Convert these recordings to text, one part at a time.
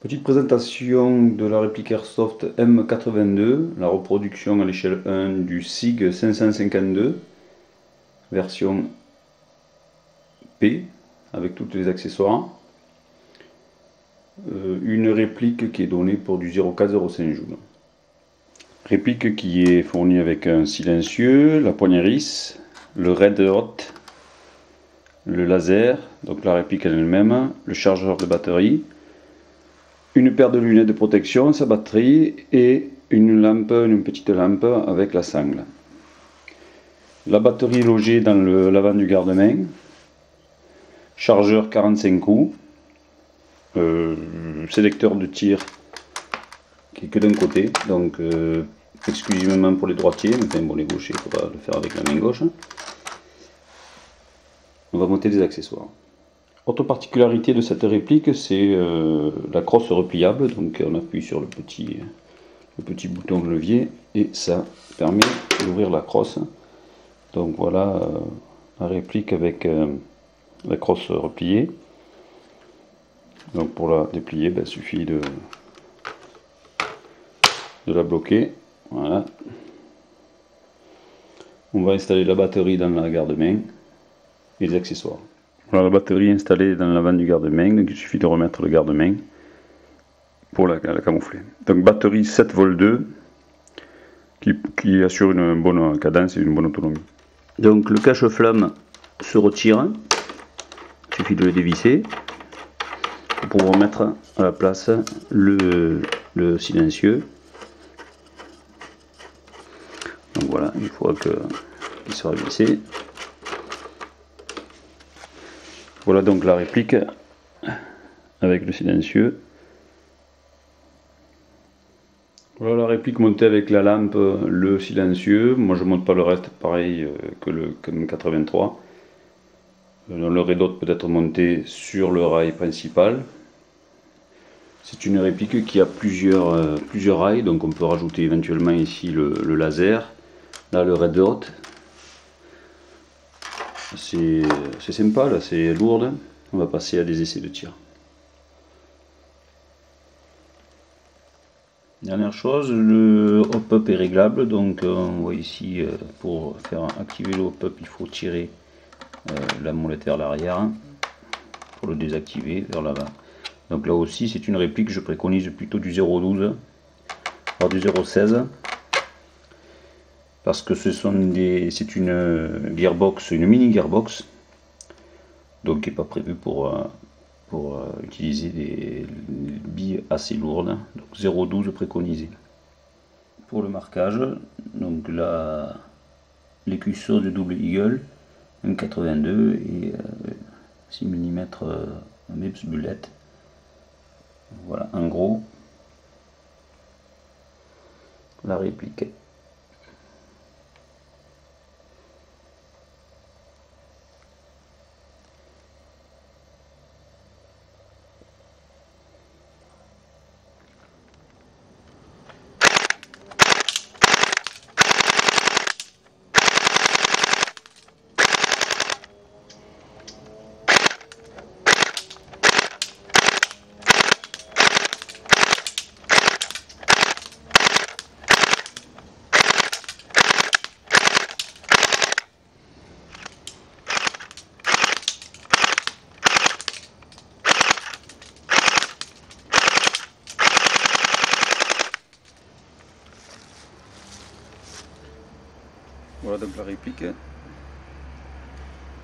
Petite présentation de la réplique Airsoft M82, la reproduction à l'échelle 1 du SIG 552, version P, avec tous les accessoires. Une réplique qui est donnée pour du 0,4-0,5 joules. Réplique qui est fournie avec un silencieux, la poignée RIS, le Red Dot, le laser, donc la réplique elle-même, le chargeur de batterie, une paire de lunettes de protection, sa batterie et une petite lampe avec la sangle. La batterie est logée dans l'avant du garde-main. Chargeur 45 coups. Sélecteur de tir qui est que d'un côté, donc exclusivement pour les droitiers, mais enfin bon, les gauchers, il faudra le faire avec la main gauche. On va monter des accessoires. Autre particularité de cette réplique, c'est la crosse repliable, donc on appuie sur le petit bouton de levier et ça permet d'ouvrir la crosse. Donc voilà la réplique avec la crosse repliée. Donc pour la déplier, il suffit de la bloquer. Voilà. On va installer la batterie dans la garde-main et les accessoires. Voilà la batterie installée dans l'avant du garde-main, donc il suffit de remettre le garde-main pour la camoufler. Donc batterie 7 V 2 qui assure une bonne cadence et une bonne autonomie. Donc le cache-flamme se retire, il suffit de le dévisser pour pouvoir mettre à la place le silencieux. Donc voilà, une fois qu'il sera vissé. Voilà donc la réplique avec le silencieux. Voilà la réplique montée avec la lampe, le silencieux. Moi je monte pas le reste, pareil que le M83. Le Red Dot peut être monté sur le rail principal. C'est une réplique qui a plusieurs rails, donc on peut rajouter éventuellement ici le laser, là le Red Dot. C'est sympa, là c'est lourde. On va passer à des essais de tir. Dernière chose, le hop-up est réglable, donc on voit ici pour faire activer le hop-up il faut tirer la molette vers l'arrière pour le désactiver vers l'avant. Donc là aussi c'est une réplique, je préconise plutôt du 0,12 voire du 0,16 parce que c'est une gearbox, une mini gearbox, donc qui n'est pas prévue pour utiliser des billes assez lourdes, donc 0,12 préconisé. Pour le marquage, donc là l'écusson de double eagle 1,82 et 6 mm MIPS bullet. Voilà en gros la réplique. Voilà donc la réplique.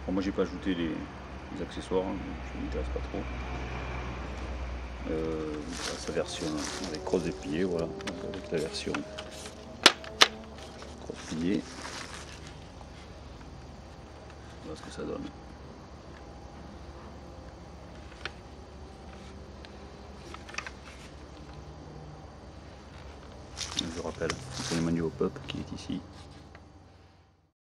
Bon, moi j'ai pas ajouté les accessoires, ça ne m'intéresse pas trop. Sa version avec crosse dépliée, voilà, donc avec la version crosse pliée. Voilà ce que ça donne. Je rappelle, c'est le menu hop-up qui est ici.